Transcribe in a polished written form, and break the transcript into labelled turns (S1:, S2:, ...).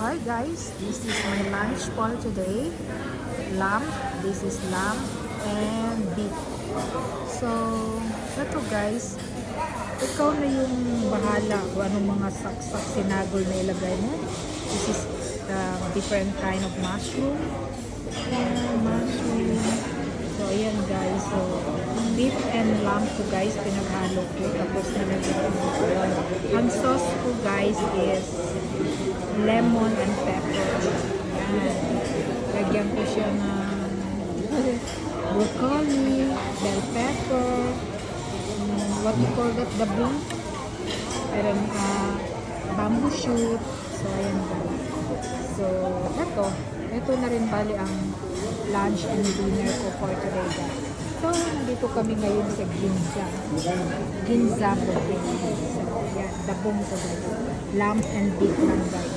S1: Hi guys, this is my lunch for today. Lamb, this is lamb and beef. So, ito guys, ikaw na yung bahala kung anong mga saksak sinagol na ilagay mo. This is different kind of mushroom. Mushroom. So, ayan guys. So, beef and lamb ko guys, pinaghalo ko. Tapos nalagyan ko. Ang sauce ko guys is lemon and pepper. Ayan. Lagyan ko siya ng broccoli, bell pepper, what you call that, the bean, meron bamboo shoot. So, ayan guys. So, ito na rin bali ang lunch and dinner ko for today guys. So, nandito kami ngayon sa Ginza Buffet. So, yan, dabong ko guys. Lamb and beef lang guys.